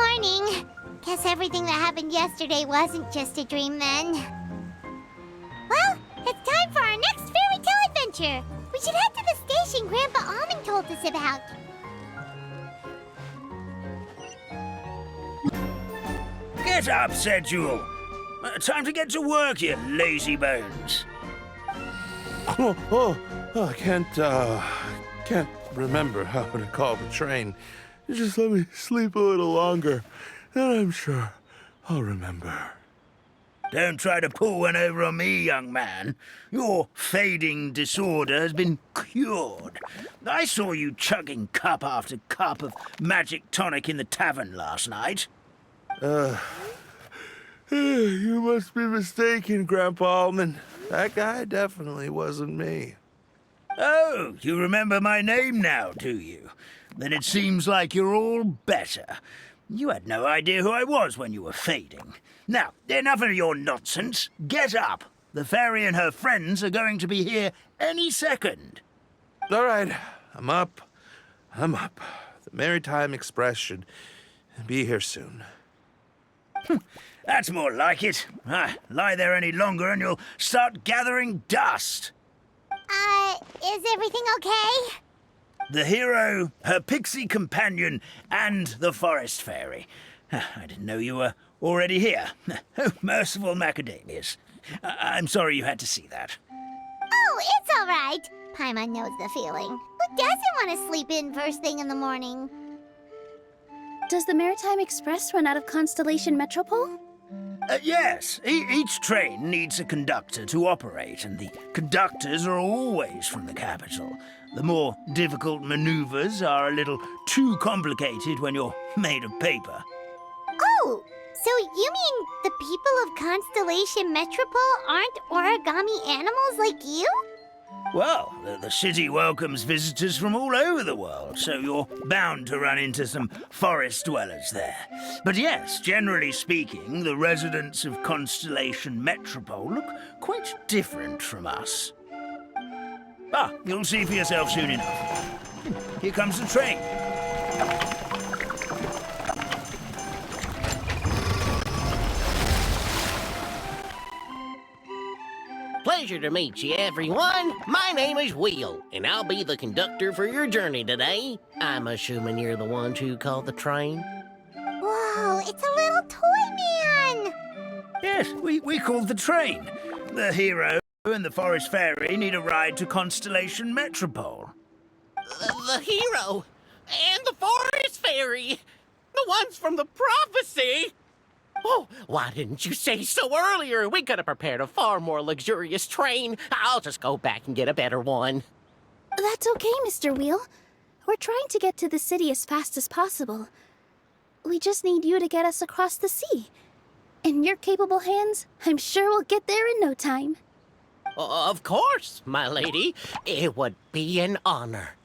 morning. Guess everything that happened yesterday wasn't just a dream then. Well, it's time for our next fairy tale adventure. We should head to the station Grandpa Almond told us about. Get up, said Jewel. Time to get to work, you lazy bones. I can't remember how to call the train. Just let me sleep a little longer, then I'm sure I'll remember. Don't try to pull one over on me, young man. Your fading disorder has been cured. I saw you chugging cup after cup of magic tonic in the tavern last night. You must be mistaken, Grandpa Almond. That guy definitely wasn't me. Oh, you remember my name now, do you? Then it seems like you're all better. You had no idea who I was when you were fading. Now, enough of your nonsense. Get up. The fairy and her friends are going to be here any second. All right, I'm up. The Maritime Express should be here soon. That's more like it. Lie there any longer and you'll start gathering dust. Is everything okay? The hero, her pixie companion, and the forest fairy. I didn't know you were already here. Oh, merciful macadamias. I'm sorry you had to see that. Oh, it's all right. Paimon knows the feeling. Who doesn't want to sleep in first thing in the morning? Does the Maritime Express run out of Constellation Metropole? Yes, each train needs a conductor to operate, and the conductors are always from the capital. The more difficult maneuvers are a little too complicated when you're made of paper. Oh, so you mean the people of Constellation Metropole aren't origami animals like you? Well, the city welcomes visitors from all over the world, so you're bound to run into some forest dwellers there. But yes, generally speaking, the residents of Constellation Metropole look quite different from us. You'll see for yourself soon enough. Here comes the train. Pleasure to meet you, everyone. My name is Will, and I'll be the conductor for your journey today. I'm assuming you're the ones who called the train. Whoa, it's a little toy man! Yes, we called the train. The hero and the forest fairy need a ride to Constellation Metropole. The hero and the forest fairy, the ones from the prophecy. Oh, why didn't you say so earlier? We could have prepared a far more luxurious train. I'll just go back and get a better one. That's okay, Mr. Wheel. We're trying to get to the city as fast as possible. We just need you to get us across the sea. In your capable hands, I'm sure we'll get there in no time. Of course, my lady. It would be an honor.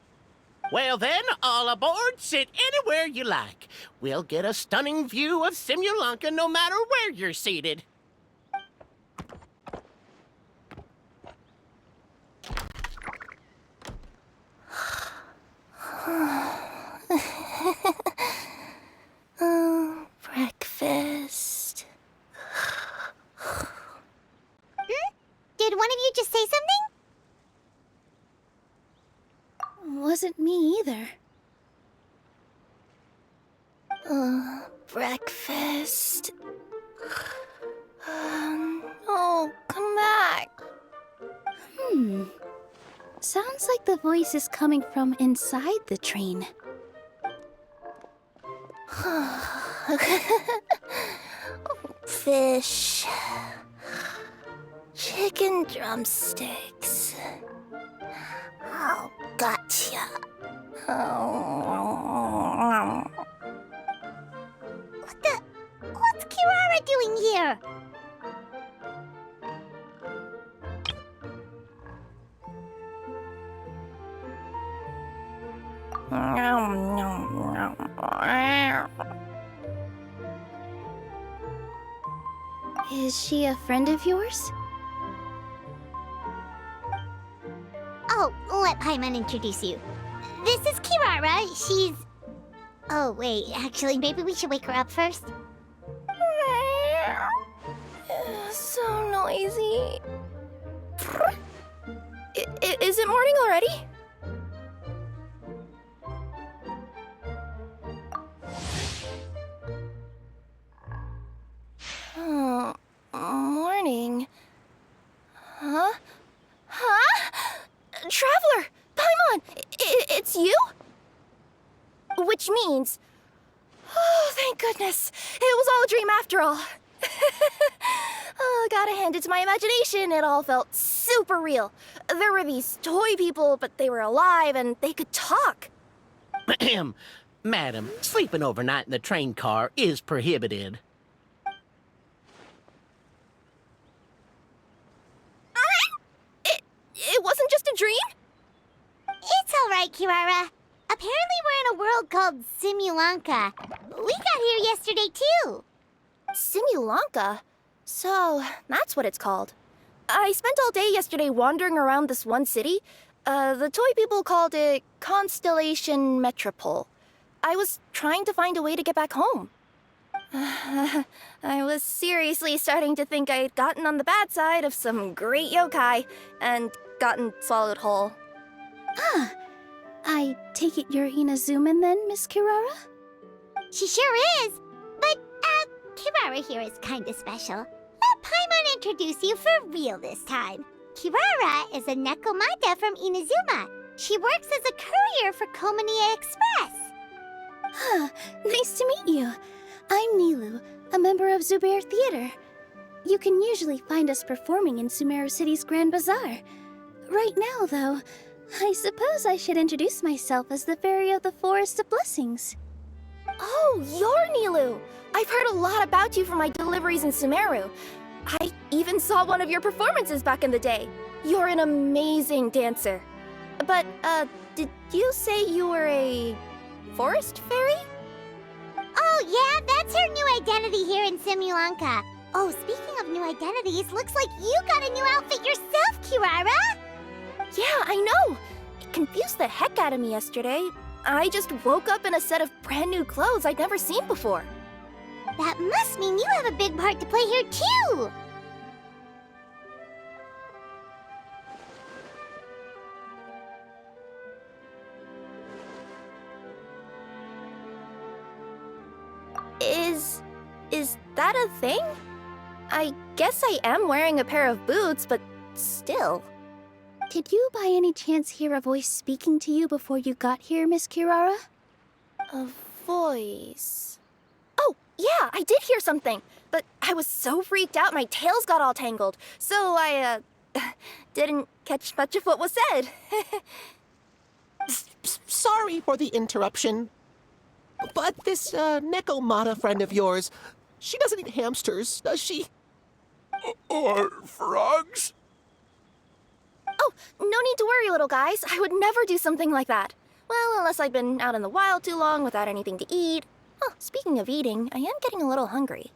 Well then, all aboard, sit anywhere you like. We'll get a stunning view of Simulanka no matter where you're seated. Breakfast. Did one of you just say something? Wasn't me either. Breakfast. Oh, come back. Sounds like the voice is coming from inside the train. Fish. Chicken drumsticks. Oh, gotcha. What's Kirara doing here? Is she a friend of yours? Oh, let Paimon introduce you. This is Kirara. She's... Oh, wait, actually, maybe we should wake her up first. So noisy. Is it morning already? Oh, morning. Huh? Traveler! Paimon! It's you? Which means... Oh, thank goodness. It was all a dream after all. Oh, gotta hand it to my imagination. It all felt super real. There were these toy people, but they were alive and they could talk. Madam, sleeping overnight in the train car is prohibited. It wasn't just a dream? It's all right, Kirara. Apparently we're in a world called Simulanka. We got here yesterday, too. Simulanka? So, that's what it's called. I spent all day yesterday wandering around this one city. The toy people called it Constellation Metropole. I was trying to find a way to get back home. I was seriously starting to think I'd gotten on the bad side of some great yokai and gotten swallowed whole. Ah, I take it you're Inazuman then, Miss Kirara? She sure is. But, Kirara here is kinda special. Let Paimon introduce you for real this time. Kirara is a Nekomata from Inazuma. She works as a courier for Komania Express. Ah, nice to meet you. I'm Nilu, a member of Zubair Theater. You can usually find us performing in Sumeru City's Grand Bazaar. Right now, though, I suppose I should introduce myself as the Fairy of the Forest of Blessings. Oh, you're Nilu! I've heard a lot about you from my deliveries in Sumeru. I even saw one of your performances back in the day. You're an amazing dancer. But, did you say you were a forest fairy? Oh, yeah, that's her new identity here in Simulanka. Oh, speaking of new identities, looks like you got a new outfit yourself, Kirara! Yeah, I know! It confused the heck out of me yesterday. I just woke up in a set of brand new clothes I'd never seen before. That must mean you have a big part to play here, too! Is that a thing? I guess I am wearing a pair of boots, but still. Did you by any chance hear a voice speaking to you before you got here, Miss Kirara? A voice... Oh, yeah, I did hear something, but I was so freaked out my tails got all tangled, so I, didn't catch much of what was said. Sorry for the interruption. But this, Nekomata friend of yours, she doesn't eat hamsters, does she? Or frogs? Oh, no need to worry, little guys. I would never do something like that. Well, unless I'd been out in the wild too long without anything to eat. Oh, speaking of eating, I am getting a little hungry.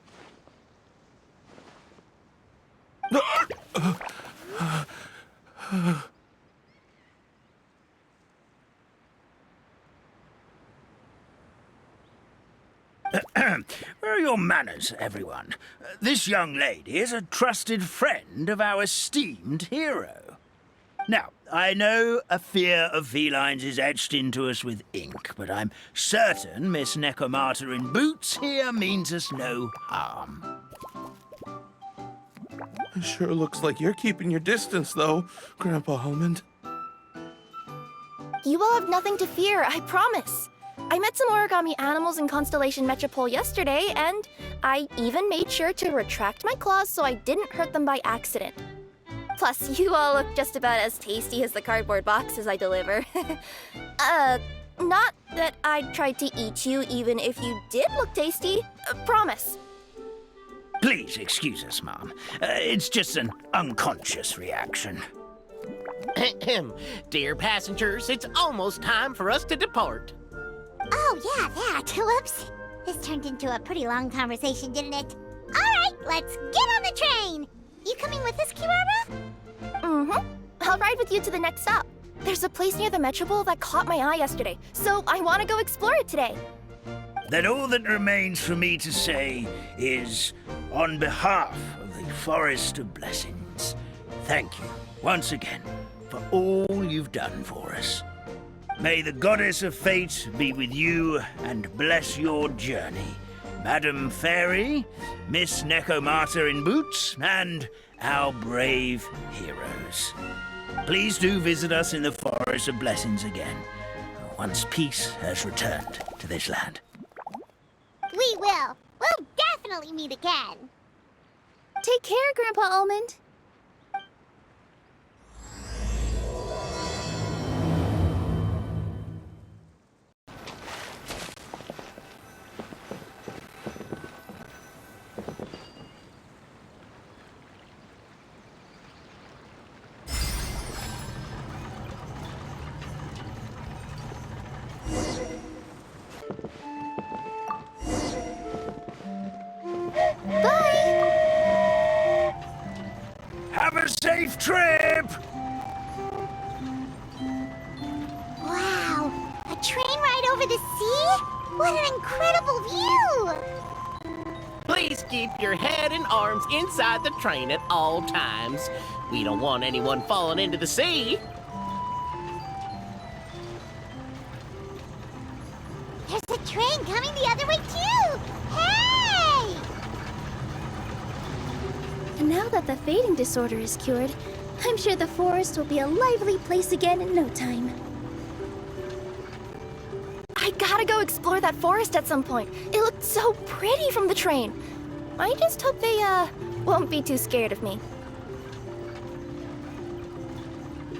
Where are your manners, everyone? This young lady is a trusted friend of our esteemed hero. Now, I know a fear of felines is etched into us with ink, but I'm certain Miss Nekomata in boots here means us no harm. It sure looks like you're keeping your distance, though, Grandpa Almond. You will have nothing to fear, I promise. I met some origami animals in Constellation Metropole yesterday, and I even made sure to retract my claws so I didn't hurt them by accident. Plus, you all look just about as tasty as the cardboard boxes I deliver. Not that I'd try to eat you even if you did look tasty. Promise. Please excuse us, Mom. It's just an unconscious reaction. Dear passengers, it's almost time for us to depart. Oh, yeah, that. Whoops. This turned into a pretty long conversation, didn't it? All right, let's get on the train. You coming with us, Kirara? Mm-hmm. I'll ride with you to the next stop. There's a place near the Metropole that caught my eye yesterday, so I want to go explore it today. then all that remains for me to say is, on behalf of the Forest of Blessings, thank you once again for all you've done for us. May the Goddess of Fate be with you and bless your journey, Madam Fairy, Miss Necomata in Boots, and our brave heroes. Please do visit us in the Forest of Blessings again, once peace has returned to this land. We will. We'll definitely meet again. Take care, Grandpa Almond. Have a safe trip! Wow, a train ride over the sea? What an incredible view! Please keep your head and arms inside the train at all times. We don't want anyone falling into the sea. There's a train coming the other way too! Hey! And now that the fading disorder is cured, I'm sure the forest will be a lively place again in no time. I gotta go explore that forest at some point. It looked so pretty from the train. I just hope they, won't be too scared of me.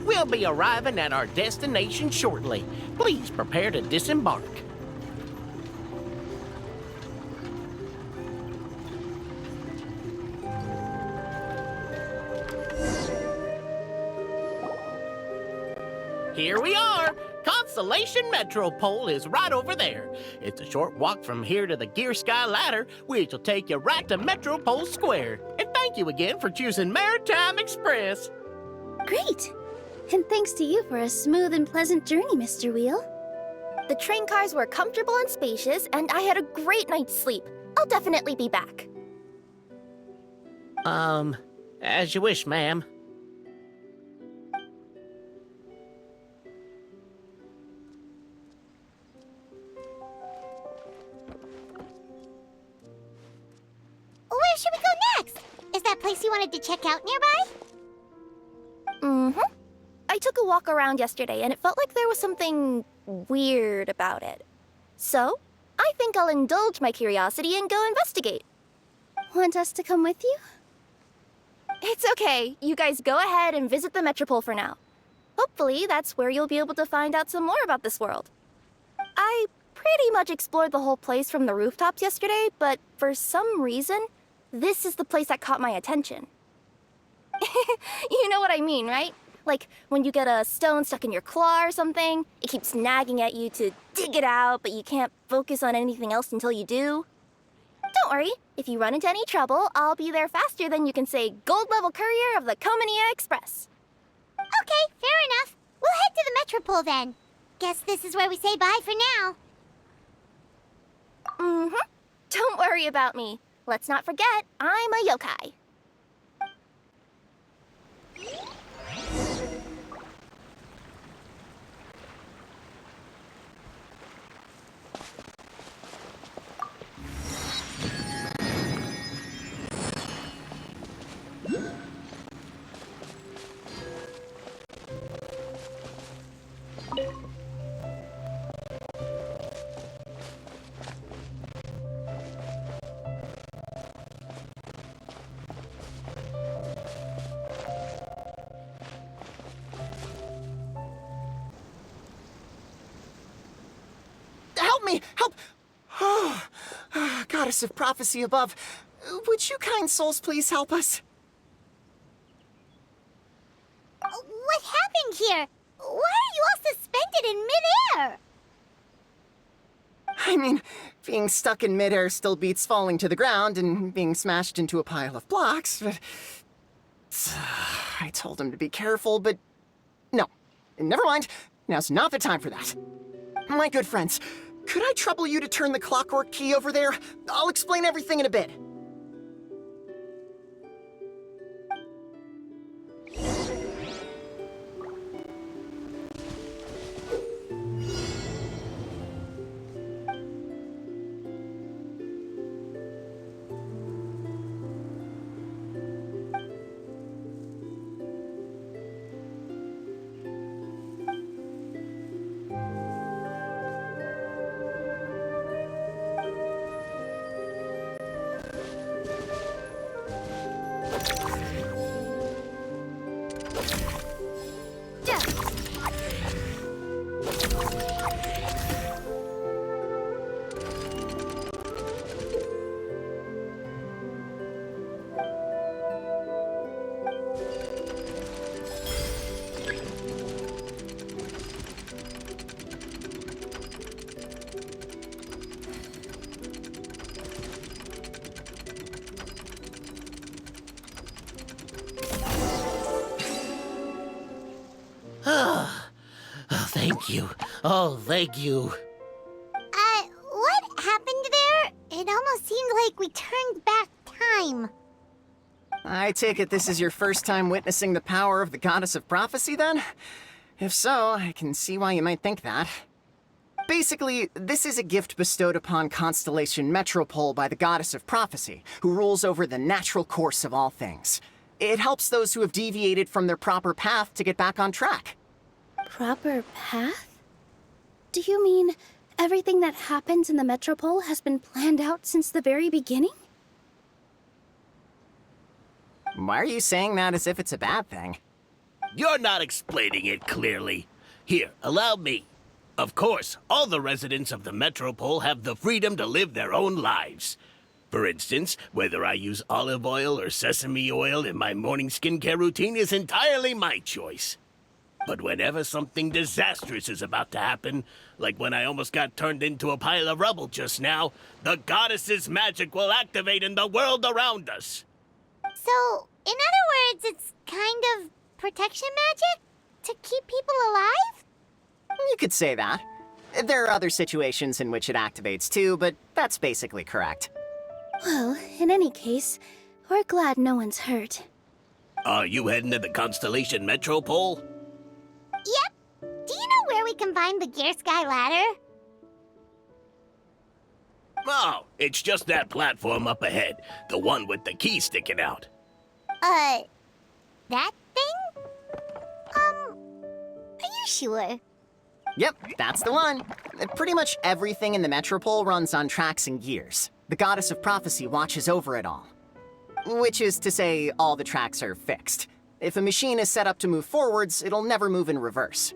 We'll be arriving at our destination shortly. Please prepare to disembark. Here we are! Constellation Metropole is right over there. It's a short walk from here to the Gear Sky Ladder, which will take you right to Metropole Square. And thank you again for choosing Maritime Express. Great! And thanks to you for a smooth and pleasant journey, Mr. Wheel. The train cars were comfortable and spacious, and I had a great night's sleep. I'll definitely be back. As you wish, ma'am. Where should we go next? Is that place you wanted to check out nearby? Mm-hmm. I took a walk around yesterday, and it felt like there was something weird about it. So, I think I'll indulge my curiosity and go investigate. Want us to come with you? It's okay. You guys go ahead and visit the Metropole for now. Hopefully, that's where you'll be able to find out some more about this world. I pretty much explored the whole place from the rooftops yesterday, but for some reason, this is the place that caught my attention. You know what I mean, right? Like, when you get a stone stuck in your claw or something, it keeps nagging at you to dig it out, but you can't focus on anything else until you do. Don't worry, if you run into any trouble, I'll be there faster than you can say gold-level courier of the Comania Express. Okay, fair enough. We'll head to the Metropole then. Guess this is where we say bye for now. Mm-hmm. Don't worry about me. Let's not forget, I'm a yokai. Help me! Help! Oh, Goddess of prophecy above, would you kind souls please help us? What happened here? Why are you all suspended in midair? I mean, being stuck in midair still beats falling to the ground and being smashed into a pile of blocks, but... I told him to be careful, but... No. Never mind. Now's not the time for that. My good friends, could I trouble you to turn the clockwork key over there? I'll explain everything in a bit. Thank you. Oh, thank you. What happened there? It almost seemed like we turned back time. I take it this is your first time witnessing the power of the Goddess of Prophecy, then? If so, I can see why you might think that. Basically, this is a gift bestowed upon Constellation Metropole by the Goddess of Prophecy, who rules over the natural course of all things. It helps those who have deviated from their proper path to get back on track. Proper path? Do you mean everything that happens in the Metropole has been planned out since the very beginning? Why are you saying that as if it's a bad thing? You're not explaining it clearly. Here, allow me. Of course, all the residents of the Metropole have the freedom to live their own lives. For instance, whether I use olive oil or sesame oil in my morning skincare routine is entirely my choice. But whenever something disastrous is about to happen, like when I almost got turned into a pile of rubble just now, the goddess's magic will activate in the world around us. So, in other words, it's kind of protection magic? To keep people alive? You could say that. There are other situations in which it activates too, but that's basically correct. Well, in any case, we're glad no one's hurt. Are you heading to the Constellation Metropole? Yep. Do you know where we can find the Gear Sky Ladder? Oh, it's just that platform up ahead. The one with the key sticking out. That thing? Are you sure? Yep, that's the one. Pretty much everything in the Metropole runs on tracks and gears. The Goddess of Prophecy watches over it all. Which is to say, all the tracks are fixed. If a machine is set up to move forwards, it'll never move in reverse.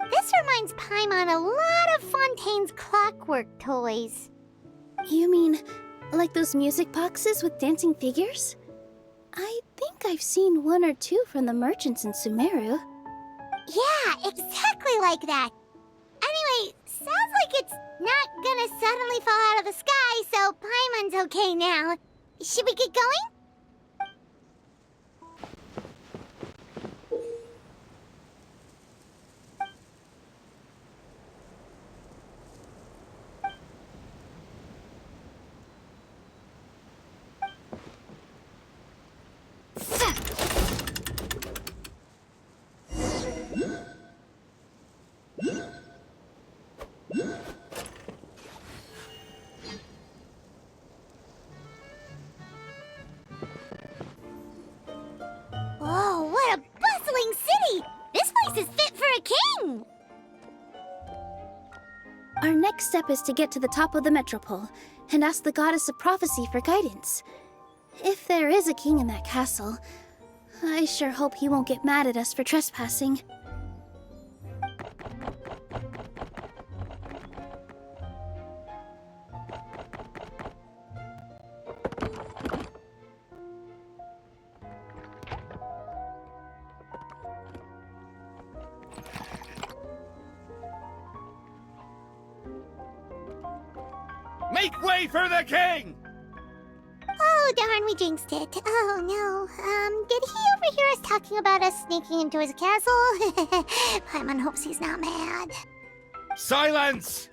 This reminds Paimon a lot of Fontaine's clockwork toys. You mean, like those music boxes with dancing figures? I think I've seen one or two from the merchants in Sumeru. Yeah, exactly like that. Anyway, sounds like it's not gonna suddenly fall out of the sky, so Paimon's okay now. Should we get going? Whoa, what a bustling city! This place is fit for a king! Our next step is to get to the top of the Metropole and ask the Goddess of Prophecy for guidance. If there is a king in that castle, I sure hope he won't get mad at us for trespassing. Make way for the king! Oh, darn, we jinxed it. Oh, no. Did he overhear us talking about us sneaking into his castle? Paimon hopes he's not mad. Silence!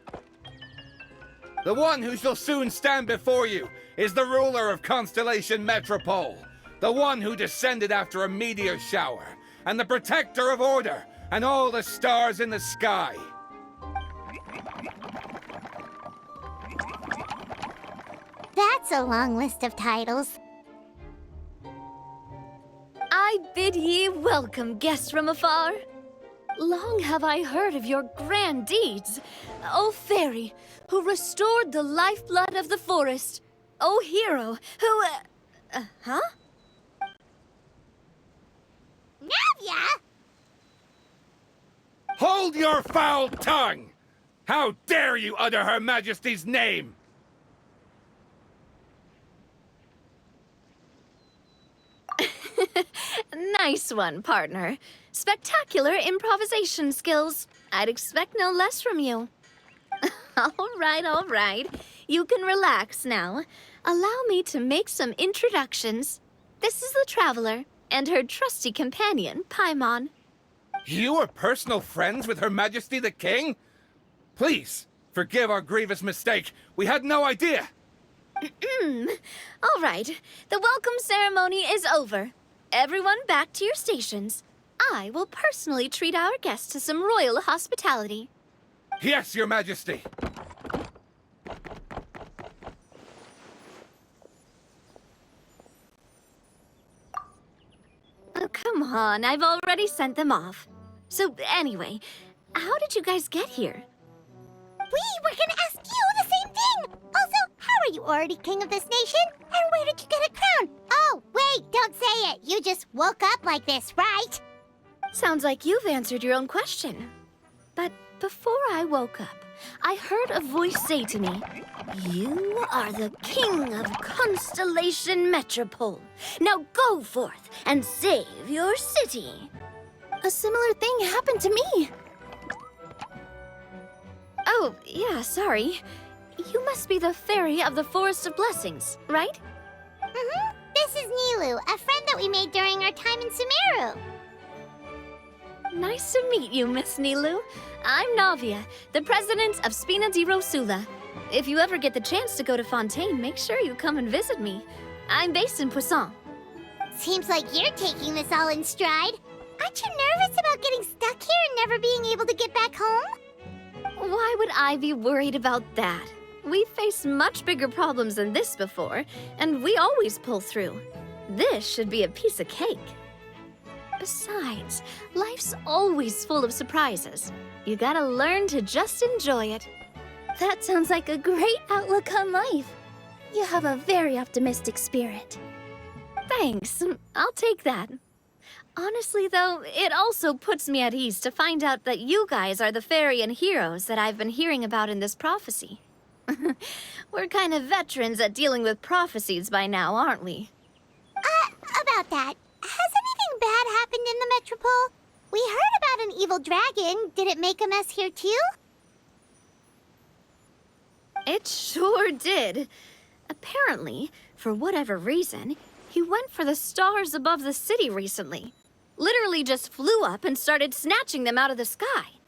The one who shall soon stand before you is the ruler of Constellation Metropole, the one who descended after a meteor shower, and the protector of order and all the stars in the sky. That's a long list of titles. I bid ye welcome, guests from afar. Long have I heard of your grand deeds, O fairy, who restored the lifeblood of the forest, O hero, who... huh? Navia! Hold your foul tongue! How dare you utter Her Majesty's name? Nice one, partner. Spectacular improvisation skills. I'd expect no less from you. All right. You can relax now. Allow me to make some introductions. This is the Traveler, and her trusty companion, Paimon. You are personal friends with Her Majesty the King? Please, forgive our grievous mistake. We had no idea. All right, the welcome ceremony is over. Everyone back to your stations. I will personally treat our guests to some royal hospitality. Yes, Your Majesty. Oh, come on, I've already sent them off. So anyway, how did you guys get here? We were gonna ask you the same thing! Also, how are you already king of this nation? And where did you get a crown? Oh, wait, don't say it! You just woke up like this, right? Sounds like you've answered your own question. But before I woke up, I heard a voice say to me, "You are the king of Constellation Metropole. Now go forth and save your city." A similar thing happened to me. Oh, yeah, sorry. You must be the fairy of the Forest of Blessings, right? Mm-hmm. This is Nilu, a friend that we made during our time in Sumeru. Nice to meet you, Miss Nilu. I'm Navia, the president of Spina di Rosula. If you ever get the chance to go to Fontaine, make sure you come and visit me. I'm based in Poisson. Seems like you're taking this all in stride. Aren't you nervous about getting stuck here and never being able to get back home? Why would I be worried about that? We've faced much bigger problems than this before, and we always pull through. This should be a piece of cake. Besides, life's always full of surprises. You gotta learn to just enjoy it. That sounds like a great outlook on life. You have a very optimistic spirit. Thanks, I'll take that. Honestly, though, it also puts me at ease to find out that you guys are the fairy and heroes that I've been hearing about in this prophecy. We're kind of veterans at dealing with prophecies by now, aren't we? About that, has anything bad happened in the Metropole? We heard about an evil dragon. Did it make a mess here too? It sure did. Apparently, for whatever reason, he went for the stars above the city recently. Literally just flew up and started snatching them out of the sky.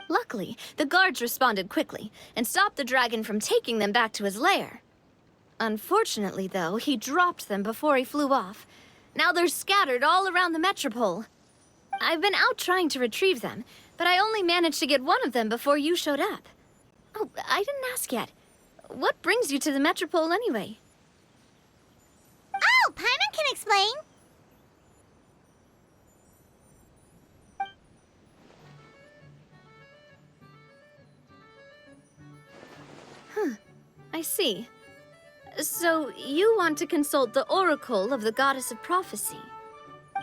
Luckily, the guards responded quickly and stopped the dragon from taking them back to his lair. Unfortunately, though, he dropped them before he flew off. Now they're scattered all around the Metropole. I've been out trying to retrieve them, but I only managed to get one of them before you showed up. Oh, I didn't ask yet. What brings you to the Metropole anyway? Oh, Paimon can explain. I see. So, you want to consult the Oracle of the Goddess of Prophecy?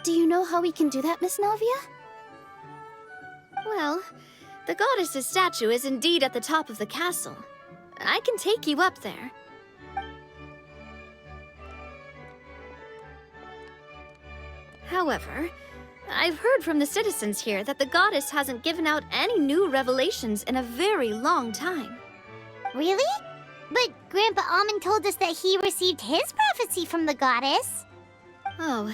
Do you know how we can do that, Miss Navia? Well, the goddess's statue is indeed at the top of the castle. I can take you up there. However, I've heard from the citizens here that the goddess hasn't given out any new revelations in a very long time. Really? But Grandpa Almond told us that he received his prophecy from the goddess. Oh,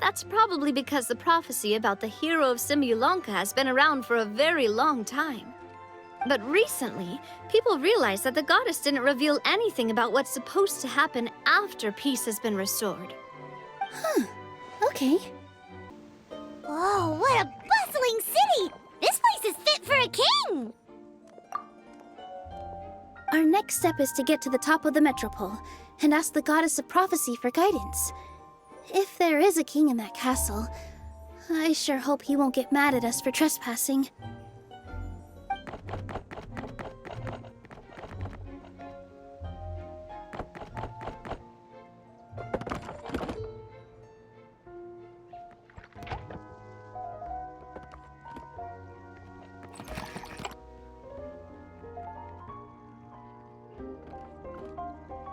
that's probably because the prophecy about the hero of Simulonka has been around for a very long time. But recently, people realized that the goddess didn't reveal anything about what's supposed to happen after peace has been restored. Okay. Whoa, what a bustling city! This place is fit for a king! Our next step is to get to the top of the metropole and ask the goddess of prophecy for guidance. If there is a king in that castle, I sure hope he won't get mad at us for trespassing.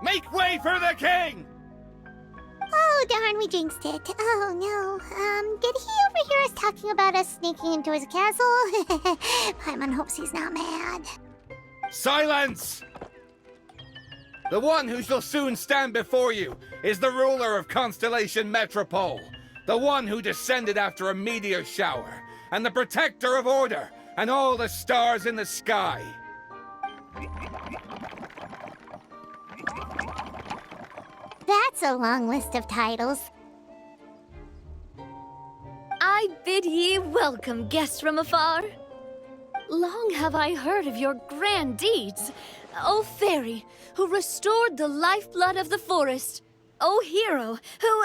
Make way for the king! Oh, darn, we jinxed it. Oh, no. Did he overhear us talking about us sneaking into his castle? Paimon hopes he's not mad. Silence! The one who shall soon stand before you is the ruler of Constellation Metropole, the one who descended after a meteor shower, and the protector of order and all the stars in the sky. That's a long list of titles. I bid ye welcome, guests from afar. Long have I heard of your grand deeds, O fairy, who restored the lifeblood of the forest, O hero, who...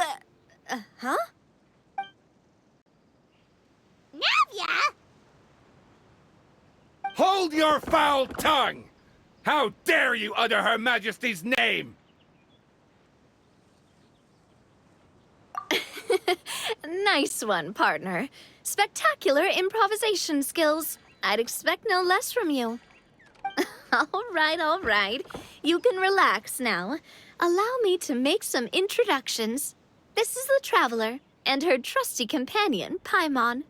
huh? Navia! Hold your foul tongue! How dare you utter Her Majesty's name? Nice one, partner. Spectacular improvisation skills. I'd expect no less from you. All right. You can relax now. Allow me to make some introductions. This is the Traveler and her trusty companion, Paimon.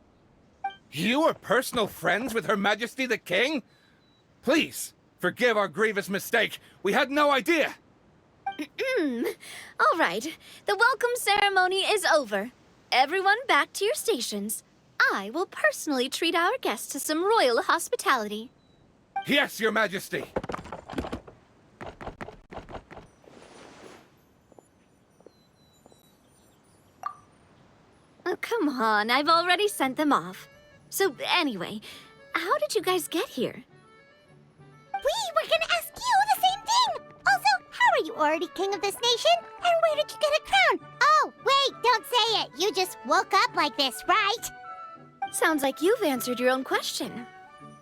You are personal friends with Her Majesty the King? Please, forgive our grievous mistake. We had no idea. All right, the welcome ceremony is over. Everyone back to your stations. I will personally treat our guests to some royal hospitality. Yes, Your Majesty. Oh, come on, I've already sent them off. So anyway, how did you guys get here? We were gonna ask you the same thing! Also, how are you already king of this nation? And where did you get a crown? Oh, wait, don't say it. You just woke up like this, right? Sounds like you've answered your own question.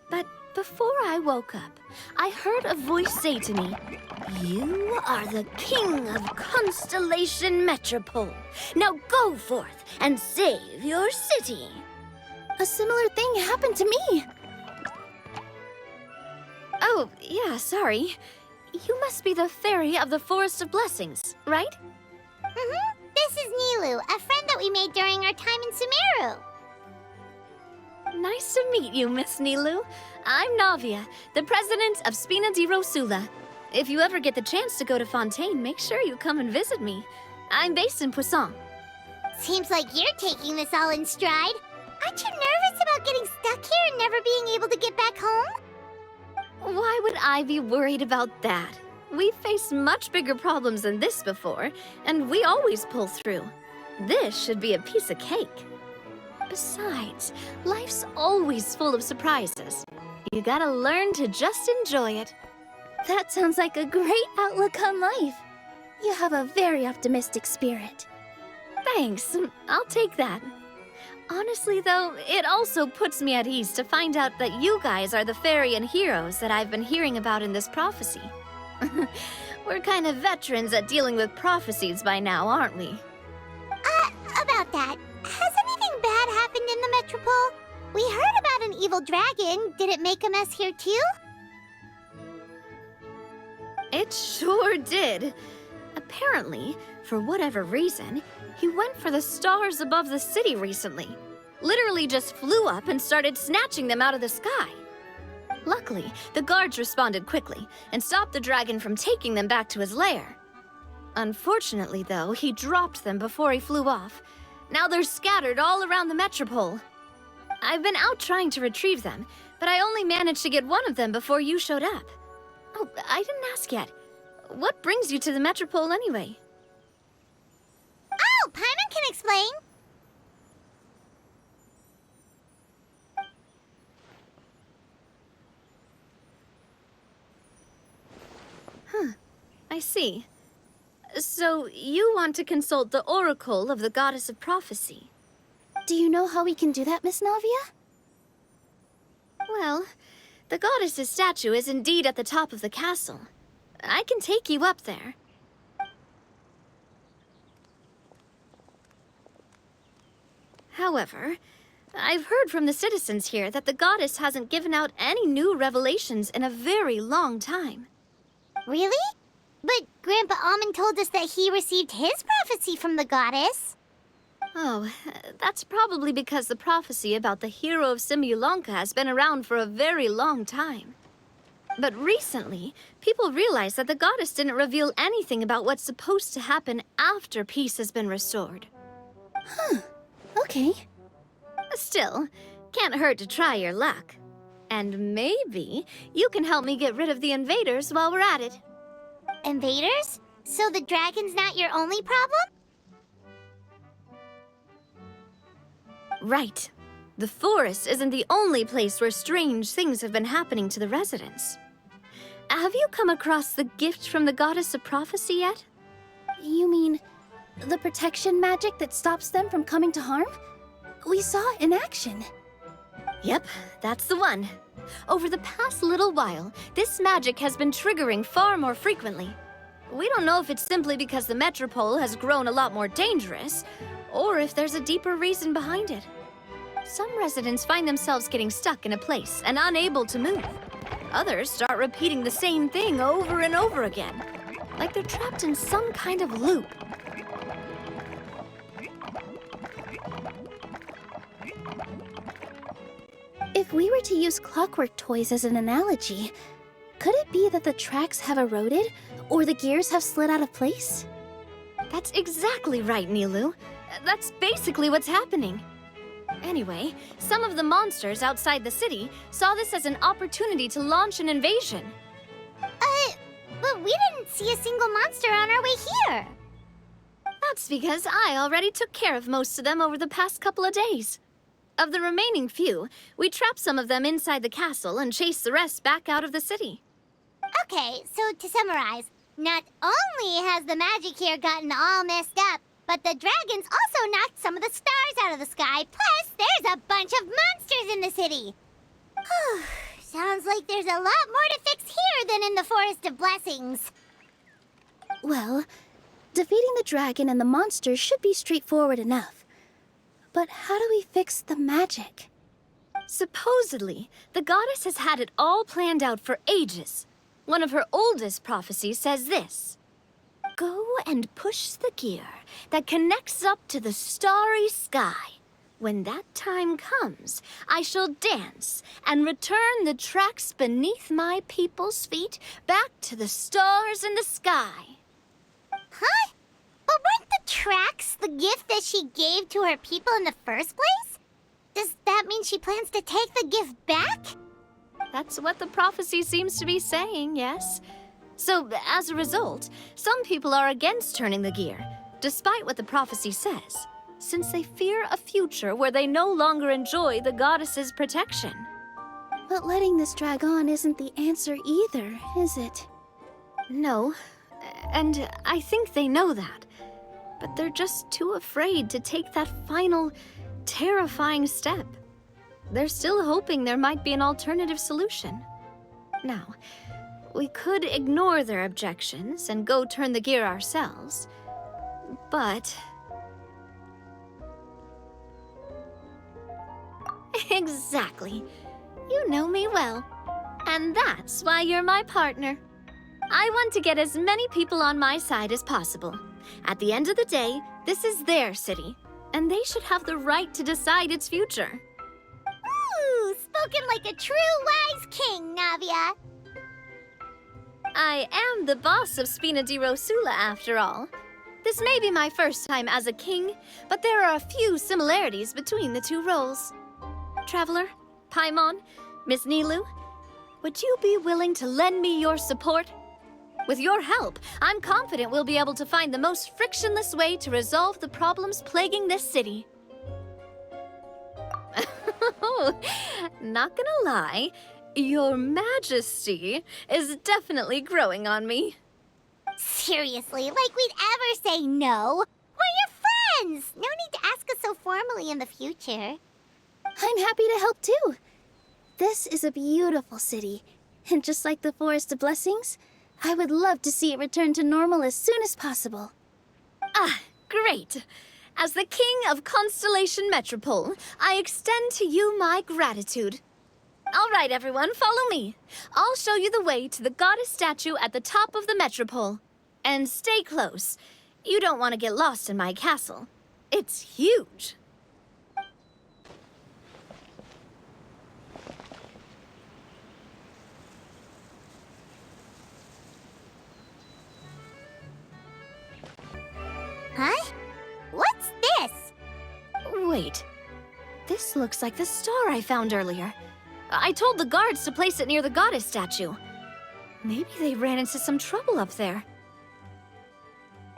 But before I woke up, I heard a voice say to me, "You are the king of Constellation Metropole. Now go forth and save your city." A similar thing happened to me. Oh, yeah, sorry. You must be the fairy of the Forest of Blessings, right? This is Nilu, a friend that we made during our time in Sumeru. Nice to meet you, Miss Nilu. I'm Navia, the president of Spina di Rosula. If you ever get the chance to go to Fontaine, make sure you come and visit me. I'm based in Poisson. Seems like you're taking this all in stride. Aren't you nervous about getting stuck here and never being able to get back home? Why would I be worried about that? We've faced much bigger problems than this before, and we always pull through. This should be a piece of cake. Besides, life's always full of surprises. You gotta learn to just enjoy it. That sounds like a great outlook on life. You have a very optimistic spirit. Thanks, I'll take that. Honestly, though, it also puts me at ease to find out that you guys are the fairy and heroes that I've been hearing about in this prophecy. We're kind of veterans at dealing with prophecies by now, aren't we? About that, has anything bad happened in the Metropole? We heard about an evil dragon. Did it make a mess here too? It sure did. Apparently, for whatever reason, he went for the stars above the city recently. Literally just flew up and started snatching them out of the sky. Luckily, the guards responded quickly and stopped the dragon from taking them back to his lair. Unfortunately, though, he dropped them before he flew off. Now they're scattered all around the metropole. I've been out trying to retrieve them, but but I only managed to get one of them before you showed up. Oh, I didn't ask yet. What brings you to the Metropole anyway? Oh, Paimon can explain. I see. So, you want to consult the Oracle of the Goddess of Prophecy? Do you know how we can do that, Miss Navia? Well, the goddess's statue is indeed at the top of the castle. I can take you up there. However, I've heard from the citizens here that the goddess hasn't given out any new revelations in a very long time. Really? But Grandpa Almond told us that he received his prophecy from the goddess. Oh, that's probably because the prophecy about the hero of Simulanka has been around for a very long time. But recently, people realized that the goddess didn't reveal anything about what's supposed to happen after peace has been restored. Okay. Still, can't hurt to try your luck. And maybe you can help me get rid of the invaders while we're at it. Invaders? So the dragon's not your only problem? Right. The forest isn't the only place where strange things have been happening to the residents. Have you come across the gift from the Goddess of Prophecy yet? You mean the protection magic that stops them from coming to harm? We saw it in action. Yep, that's the one. Over the past little while, this magic has been triggering far more frequently. We don't know if it's simply because the Metropole has grown a lot more dangerous, or if there's a deeper reason behind it. Some residents find themselves getting stuck in a place and unable to move. Others start repeating the same thing over and over again, like they're trapped in some kind of loop. If we were to use clockwork toys as an analogy, could it be that the tracks have eroded or the gears have slid out of place? That's exactly right, Nilu. That's basically what's happening. Anyway, some of the monsters outside the city saw this as an opportunity to launch an invasion. But we didn't see a single monster on our way here. That's because I already took care of most of them over the past couple of days. Of the remaining few, we trapped some of them inside the castle and chased the rest back out of the city. Okay, so to summarize, not only has the magic here gotten all messed up, but the dragons also knocked some of the stars out of the sky, plus there's a bunch of monsters in the city. Sounds like there's a lot more to fix here than in the Forest of Blessings. Well, defeating the dragon and the monsters should be straightforward enough. But how do we fix the magic? Supposedly, the goddess has had it all planned out for ages. One of her oldest prophecies says this: "Go and push the gear that connects up to the starry sky. When that time comes, I shall dance and return the tracks beneath my people's feet back to the stars in the sky." Huh? But weren't the tracks the gift that she gave to her people in the first place? Does that mean she plans to take the gift back? That's what the prophecy seems to be saying, yes. So, as a result, some people are against turning the gear, despite what the prophecy says, since they fear a future where they no longer enjoy the goddess's protection. But letting this drag on isn't the answer either, is it? No, and I think they know that. But they're just too afraid to take that final, terrifying step. They're still hoping there might be an alternative solution. Now, we could ignore their objections and go turn the gear ourselves, but... Exactly. You know me well. And that's why you're my partner. I want to get as many people on my side as possible. At the end of the day, this is their city, and they should have the right to decide its future. Ooh, spoken like a true wise king, Navia. I am the boss of Spina di Rosula, after all. This may be my first time as a king, but there are a few similarities between the two roles. Traveler, Paimon, Miss Nilu, would you be willing to lend me your support? With your help, I'm confident we'll be able to find the most frictionless way to resolve the problems plaguing this city. Not gonna lie, Your Majesty is definitely growing on me. Seriously, like we'd ever say no. We're your friends! No need to ask us so formally in the future. I'm happy to help too. This is a beautiful city, and just like the Forest of Blessings, I would love to see it return to normal as soon as possible. Ah, great. As the King of Constellation Metropole, I extend to you my gratitude. All right, everyone, follow me. I'll show you the way to the goddess statue at the top of the Metropole. And stay close. You don't want to get lost in my castle. It's huge. Huh? What's this? Wait. This looks like the star I found earlier. I told the guards to place it near the goddess statue. Maybe they ran into some trouble up there.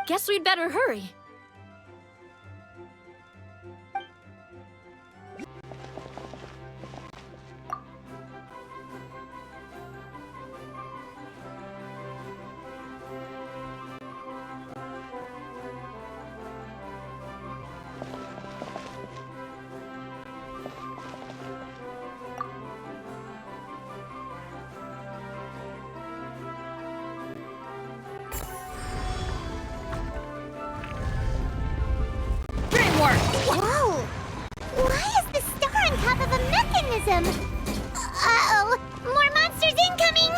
Guess we'd better hurry. Whoa! Why is the star on top of a mechanism? Uh-oh! More monsters incoming!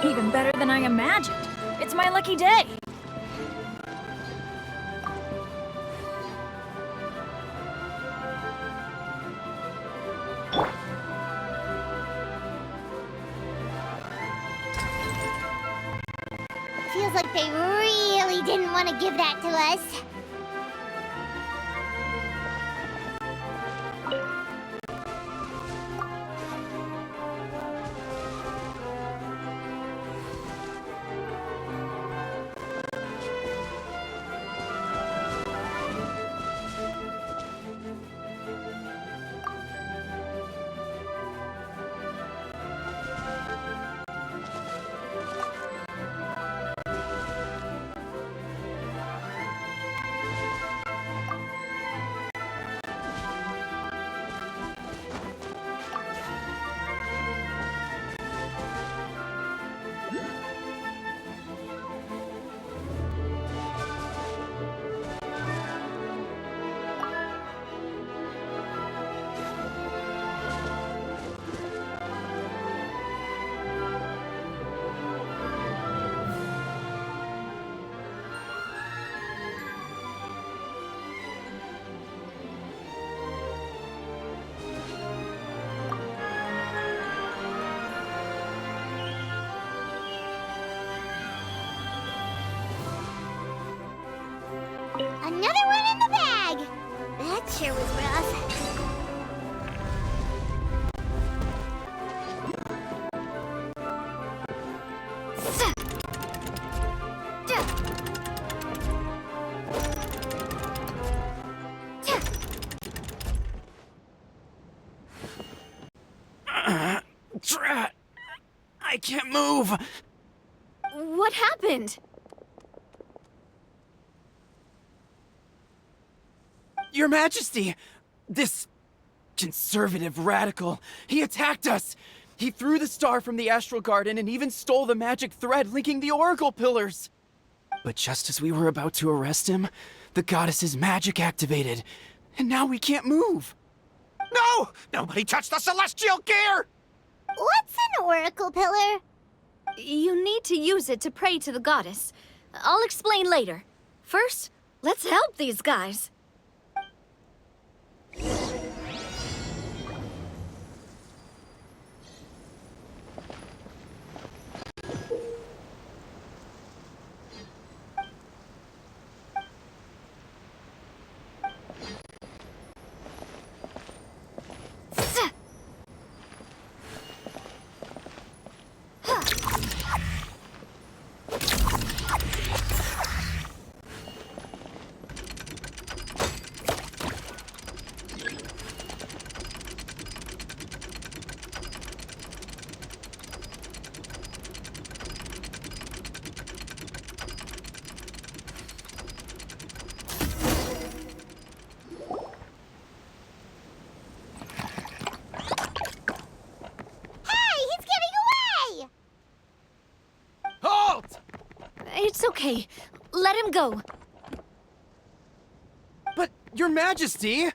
Even better than I imagined. It's my lucky day. Feels like they really didn't want to give that to us. Another one in the bag! That sure was rough. Drat! I can't move! What happened? Your Majesty! This conservative radical, he attacked us! He threw the star from the Astral Garden and even stole the magic thread linking the Oracle Pillars! But just as we were about to arrest him, the goddess's magic activated, and now we can't move! No! Nobody touched the celestial gear! What's an oracle pillar? You need to use it to pray to the goddess. I'll explain later. First, let's help these guys. It's okay. Let him go. But, Your Majesty!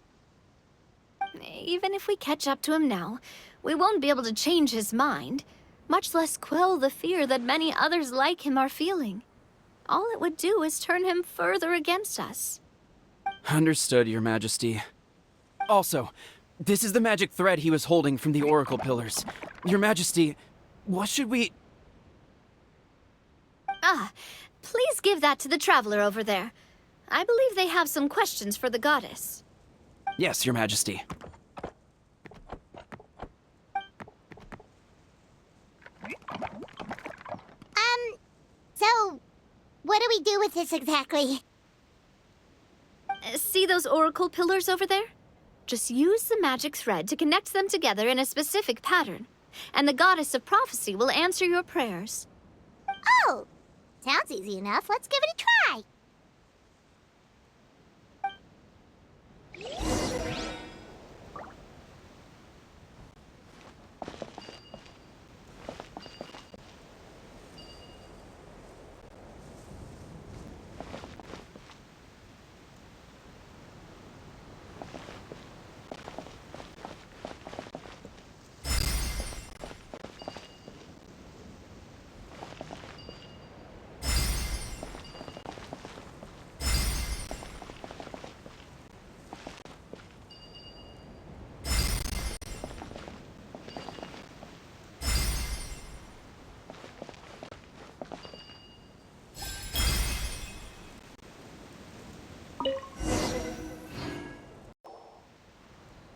Even if we catch up to him now, we won't be able to change his mind, much less quell the fear that many others like him are feeling. All it would do is turn him further against us. Understood, Your Majesty. Also, this is the magic thread he was holding from the Oracle Pillars. Your Majesty, what should we... Please give that to the traveler over there. I believe they have some questions for the goddess. Yes, Your Majesty. So, what do we do with this exactly? See those oracle pillars over there? Just use the magic thread to connect them together in a specific pattern, and the goddess of prophecy will answer your prayers. Oh! Sounds easy enough. Let's give it a try.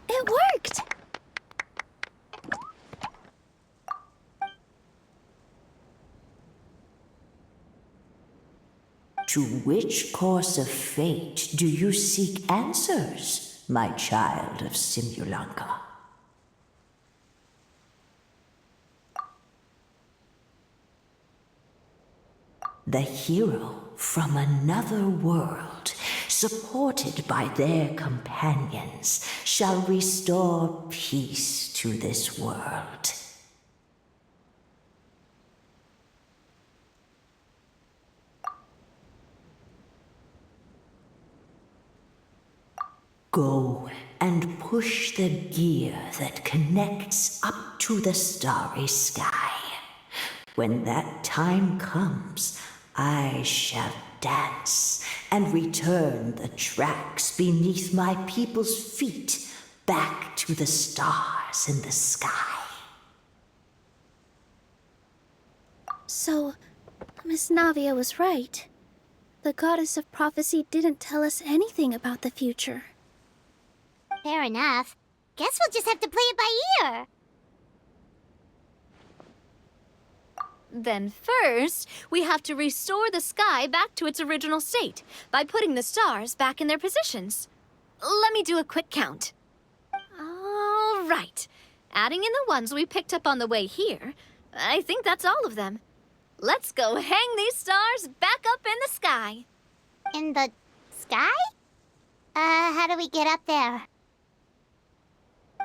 It worked! To which course of fate do you seek answers, my child of Simulanka? The hero from another world, supported by their companions, shall restore peace to this world. Go and push the gear that connects up to the starry sky. When that time comes, I shall dance and return the tracks beneath my people's feet back to the stars in the sky. So, Miss Navia was right. The goddess of prophecy didn't tell us anything about the future. Fair enough. Guess we'll just have to play it by ear. Then first, we have to restore the sky back to its original state by putting the stars back in their positions. Let me do a quick count. All right. Adding in the ones we picked up on the way here, I think that's all of them. Let's go hang these stars back up in the sky. In the sky? How do we get up there?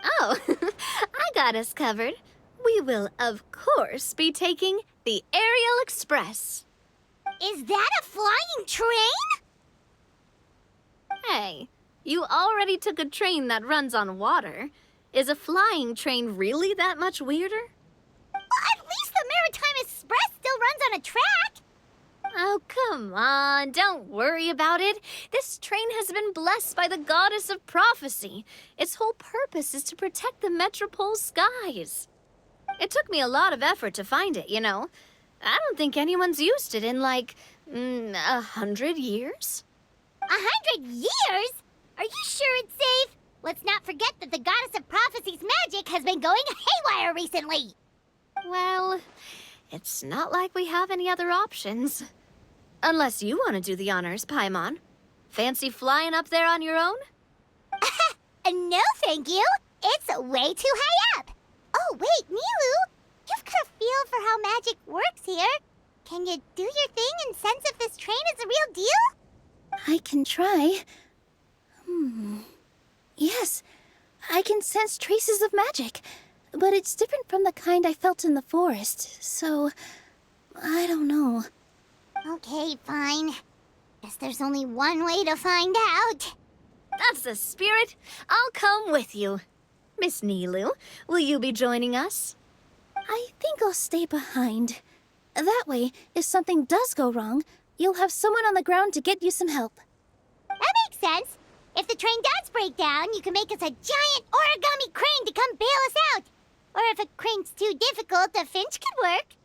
Oh, I got us covered. We will, of course, be taking the Aerial Express. Is that a flying train? Hey, you already took a train that runs on water. Is a flying train really that much weirder? Well, at least the Maritime Express still runs on a track. Oh, come on, don't worry about it. This train has been blessed by the goddess of prophecy. Its whole purpose is to protect the Metropole skies. It took me a lot of effort to find it, you know. I don't think anyone's used it in, like, 100 years? 100 years? Are you sure it's safe? Let's not forget that the goddess of prophecy's magic has been going haywire recently. Well, it's not like we have any other options. Unless you want to do the honors, Paimon. Fancy flying up there on your own? No, thank you. It's way too high up. Oh, wait, Nilu. You've got a feel for how magic works here. Can you do your thing and sense if this train is a real deal? I can try. Yes, I can sense traces of magic, but it's different from the kind I felt in the forest, so I don't know. Okay, fine. Guess there's only one way to find out. That's the spirit. I'll come with you. Miss Nilu, will you be joining us? I think I'll stay behind. That way, if something does go wrong, you'll have someone on the ground to get you some help. That makes sense. If the train does break down, you can make us a giant origami crane to come bail us out. Or if a crane's too difficult, a finch could work.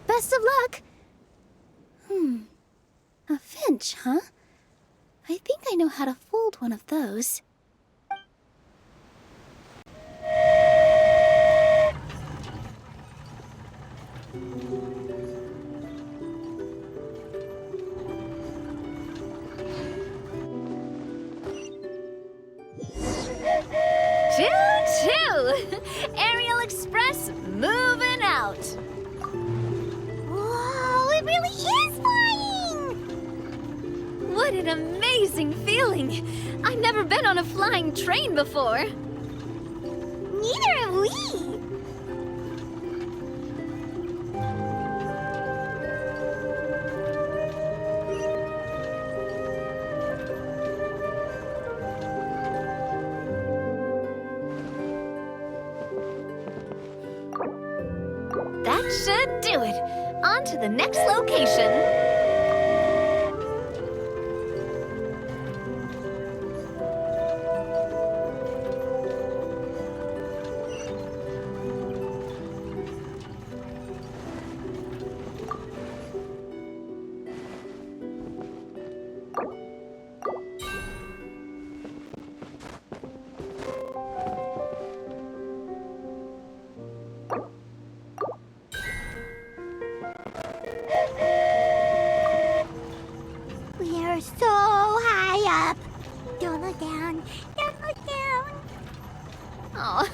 Best of luck! A finch, huh? I think I know how to fold one of those. Choo-choo! Aerial Express moving out. Whoa, it really is flying! What an amazing feeling! I've never been on a flying train before. Neither have we. That should do it. On to the next location. We're so high up. Don't look down. Don't look down. Oh,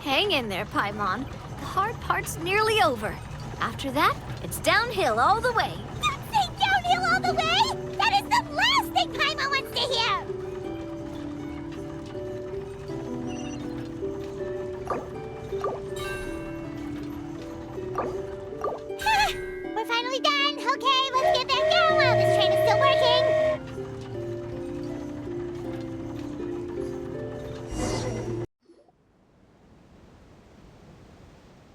hang in there, Paimon. The hard part's nearly over. After that, it's downhill all the way. Don't say downhill all the way! That is the last thing Paimon wants to hear! We're finally done! Okay, let's get back down while this train is still working!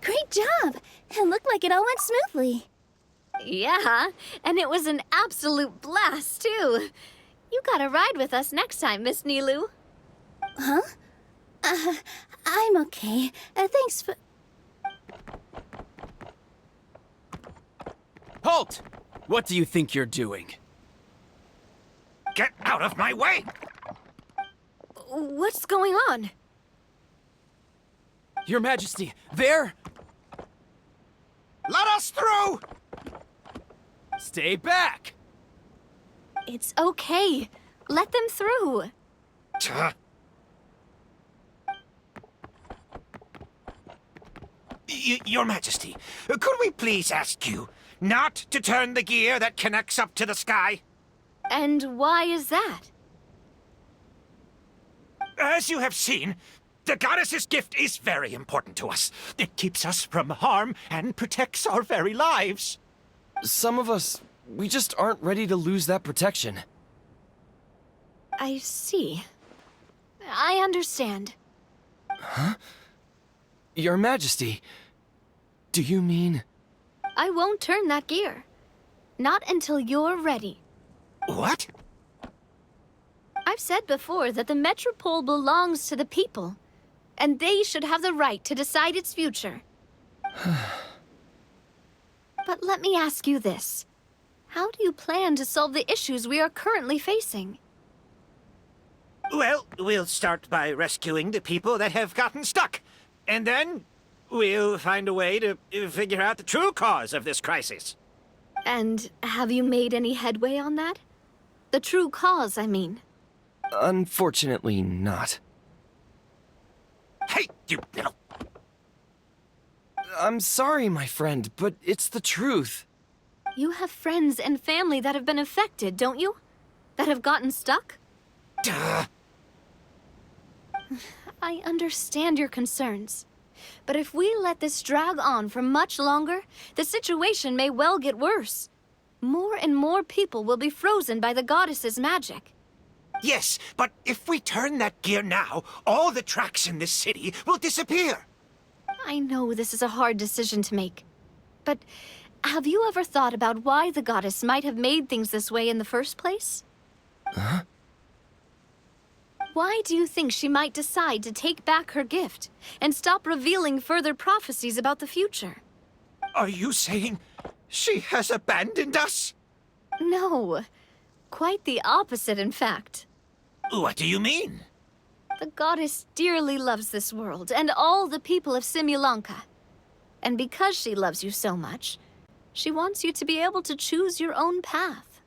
Great job! It looked like it all went smoothly. Yeah, and it was an absolute blast, too. You gotta ride with us next time, Miss Nilu. Huh? I'm okay. Thanks for... Halt! What do you think you're doing? Get out of my way! What's going on? Your Majesty, there! Let us through! Stay back! It's okay. Let them through. Tuh. Your Majesty, could we please ask you not to turn the gear that connects up to the sky? And why is that? As you have seen, the goddess's gift is very important to us. It keeps us from harm and protects our very lives. Some of us, we just aren't ready to lose that protection. I see. I understand. Your Majesty, do you mean... I won't turn that gear. Not until you're ready. What? I've said before that the Metropole belongs to the people, and they should have the right to decide its future. But let me ask you this. How do you plan to solve the issues we are currently facing? Well, we'll start by rescuing the people that have gotten stuck. And then we'll find a way to figure out the true cause of this crisis. And have you made any headway on that? The true cause, I mean. Unfortunately not. Hey, you little... I'm sorry, my friend, but it's the truth. You have friends and family that have been affected, don't you? That have gotten stuck? Duh. I understand your concerns. But if we let this drag on for much longer, the situation may well get worse. More and more people will be frozen by the goddess's magic. Yes, but if we turn that gear now, all the tracks in this city will disappear. I know this is a hard decision to make. But have you ever thought about why the goddess might have made things this way in the first place? Huh? Why do you think she might decide to take back her gift and stop revealing further prophecies about the future? Are you saying she has abandoned us? No. Quite the opposite, in fact. What do you mean? The goddess dearly loves this world and all the people of Simulanka. And because she loves you so much, she wants you to be able to choose your own path.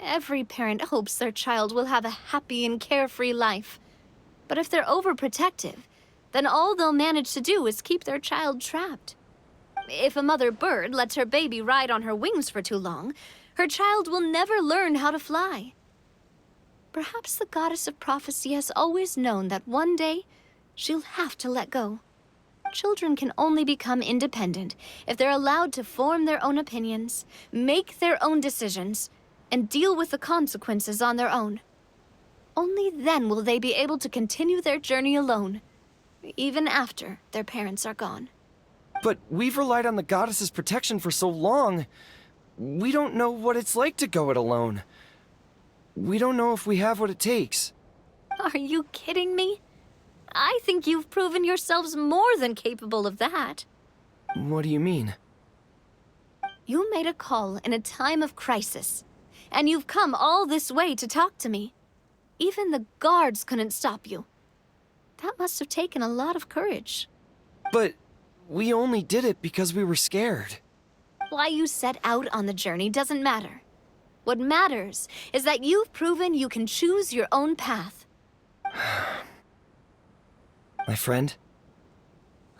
Every parent hopes their child will have a happy and carefree life. But if they're overprotective, then all they'll manage to do is keep their child trapped. If a mother bird lets her baby ride on her wings for too long, her child will never learn how to fly. Perhaps the goddess of prophecy has always known that one day she'll have to let go. Children can only become independent if they're allowed to form their own opinions, make their own decisions, and deal with the consequences on their own. Only then will they be able to continue their journey alone, even after their parents are gone. But we've relied on the goddess's protection for so long. We don't know what it's like to go it alone. We don't know if we have what it takes. Are you kidding me? I think you've proven yourselves more than capable of that. What do you mean? You made a call in a time of crisis, and you've come all this way to talk to me. Even the guards couldn't stop you. That must have taken a lot of courage. But we only did it because we were scared. Why you set out on the journey doesn't matter. What matters is that you've proven you can choose your own path. My friend,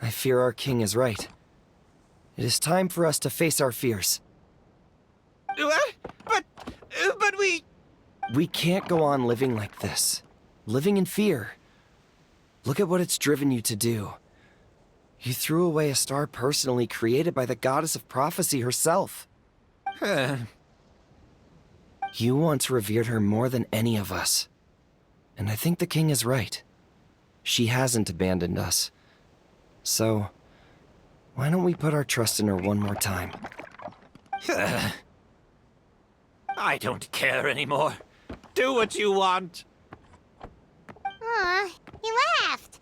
I fear our king is right. It is time for us to face our fears. What? But we... We can't go on living like this. Living in fear. Look at what it's driven you to do. You threw away a star personally created by the goddess of prophecy herself. You once revered her more than any of us. And I think the king is right. She hasn't abandoned us. So, why don't we put our trust in her one more time? I don't care anymore. Do what you want. Aw, he laughed.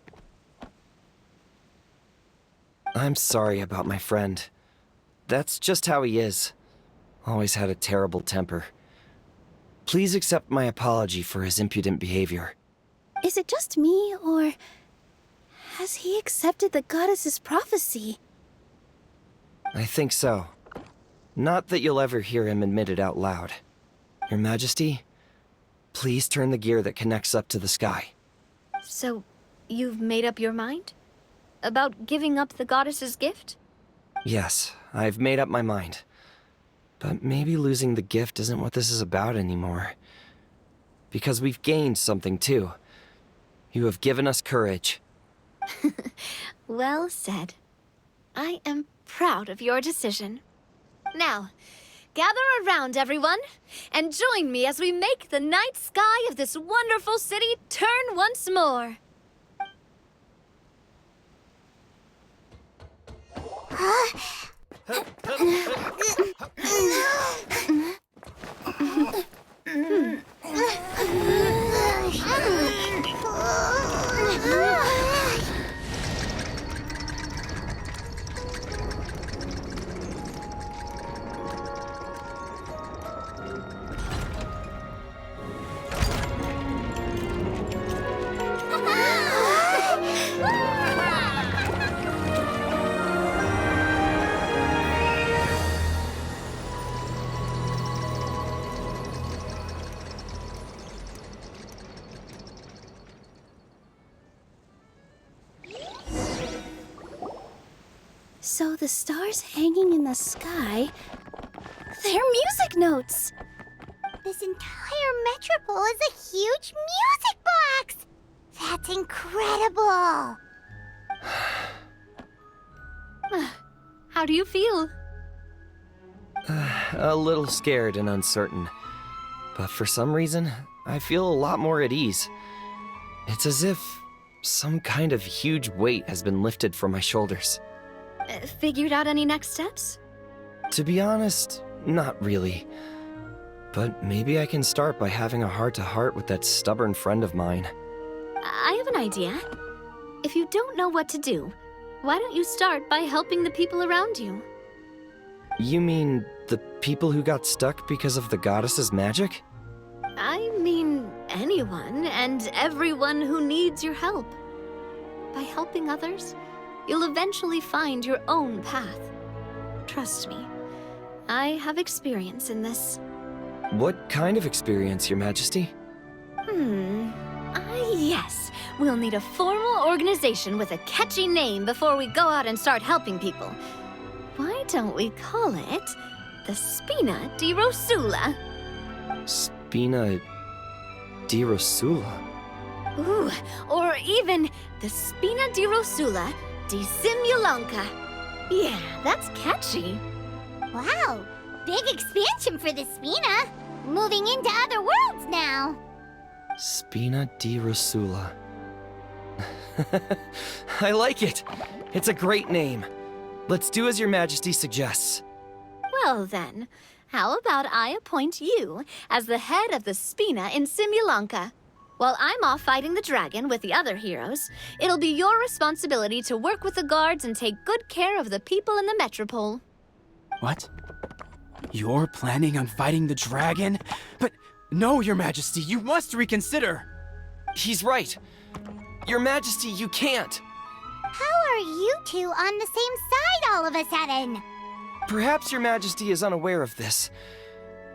I'm sorry about my friend. That's just how he is. Always had a terrible temper. Please accept my apology for his impudent behavior. Is it just me, or has he accepted the goddess's prophecy? I think so. Not that you'll ever hear him admit it out loud. Your Majesty, please turn the gear that connects up to the sky. So, you've made up your mind? About giving up the goddess's gift? Yes, I've made up my mind. But maybe losing the gift isn't what this is about anymore. Because we've gained something too. You have given us courage. Well said. I am proud of your decision. Now, Gather around, everyone, and join me as we make the night sky of this wonderful city turn once more. So the stars hanging in the sky, they're music notes. This entire metropole is a huge music box! That's incredible! How do you feel? A little scared and uncertain. But for some reason, I feel a lot more at ease. It's as if some kind of huge weight has been lifted from my shoulders. Figured out any next steps? To be honest, not really. But maybe I can start by having a heart-to-heart with that stubborn friend of mine. I have an idea. If you don't know what to do, why don't you start by helping the people around you? You mean the people who got stuck because of the goddess's magic? I mean anyone and everyone who needs your help. By helping others, you'll eventually find your own path. Trust me, I have experience in this. What kind of experience, Your Majesty? Yes. We'll need a formal organization with a catchy name before we go out and start helping people. Why don't we call it the Spina di Rosula? Spina di Rosula? Ooh, or even the Spina di Rosula di Simulanka. Yeah, that's catchy. Wow, big expansion for the Spina. Moving into other worlds now. Spina di Rosula. I like it. It's a great name. Let's do as Your Majesty suggests. Well then, how about I appoint you as the head of the Spina in Simulanka? While I'm off fighting the dragon with the other heroes, it'll be your responsibility to work with the guards and take good care of the people in the metropole. What? You're planning on fighting the dragon? But no, Your Majesty, you must reconsider. He's right. Your Majesty, you can't. How are you two on the same side all of a sudden? Perhaps Your Majesty is unaware of this.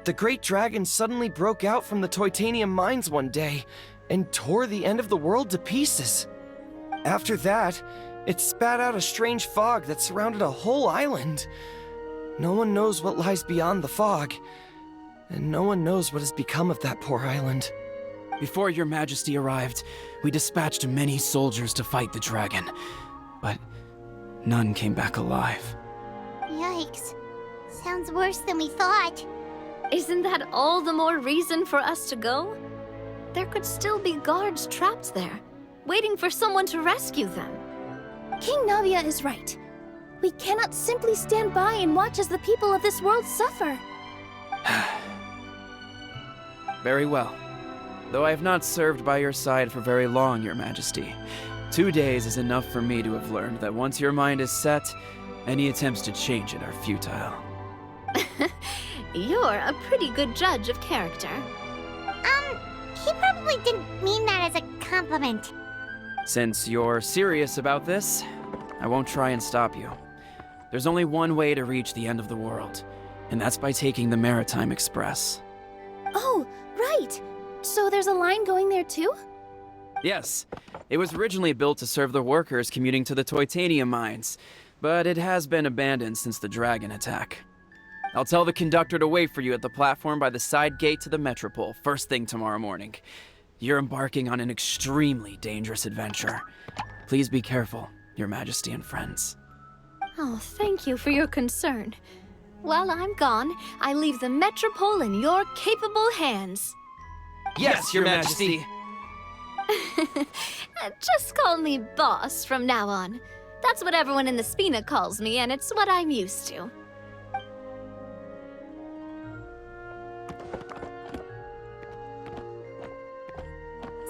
The great dragon suddenly broke out from the Titanium mines one day and tore the end of the world to pieces. After that, it spat out a strange fog that surrounded a whole island. No one knows what lies beyond the fog, and no one knows what has become of that poor island. Before Your Majesty arrived, we dispatched many soldiers to fight the dragon, but none came back alive. Yikes. Sounds worse than we thought. Isn't that all the more reason for us to go? There could still be guards trapped there, waiting for someone to rescue them. King Navia is right. We cannot simply stand by and watch as the people of this world suffer. Very well. Though I have not served by your side for very long, Your Majesty. 2 days is enough for me to have learned that once your mind is set, any attempts to change it are futile. You're a pretty good judge of character. He probably didn't mean that as a compliment. Since you're serious about this, I won't try and stop you. There's only one way to reach the end of the world, and that's by taking the Maritime Express. Oh, right. So there's a line going there too? Yes, it was originally built to serve the workers commuting to the Titanium mines, but it has been abandoned since the dragon attack. I'll tell the conductor to wait for you at the platform by the side gate to the Metropole first thing tomorrow morning. You're embarking on an extremely dangerous adventure. Please be careful, Your Majesty and friends. Oh, thank you for your concern. while I'm gone, I leave the Metropole in your capable hands. Yes, Your Majesty. Just call me boss from now on. That's what everyone in the Spina calls me, and it's what I'm used to.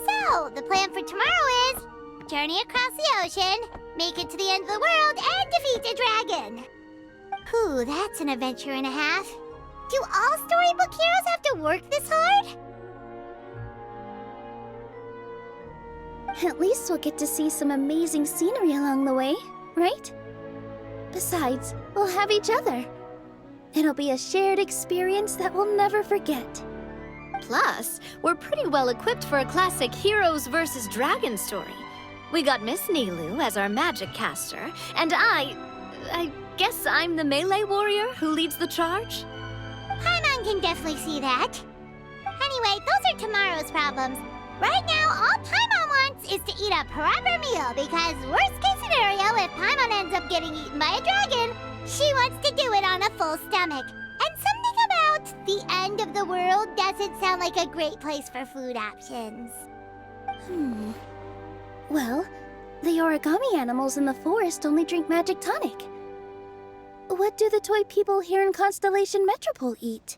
So, the plan for tomorrow is journey across the ocean, make it to the end of the world, and defeat a dragon. Whew, that's an adventure and a half. Do all storybook heroes have to work this hard? At least we'll get to see some amazing scenery along the way, right? Besides, we'll have each other. It'll be a shared experience that we'll never forget. Plus, we're pretty well equipped for a classic heroes versus dragon story. We got Miss Nilu as our magic caster, and I guess I'm the melee warrior who leads the charge? Paimon can definitely see that. Anyway, those are tomorrow's problems. Right now, all Paimon wants is to eat a proper meal, because worst case scenario, if Paimon ends up getting eaten by a dragon, she wants to do it on a full stomach. And something about the end of the world doesn't sound like a great place for food options. Well, the origami animals in the forest only drink magic tonic. What do the toy people here in Constellation Metropole eat?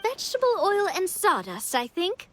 Vegetable oil and sawdust, I think.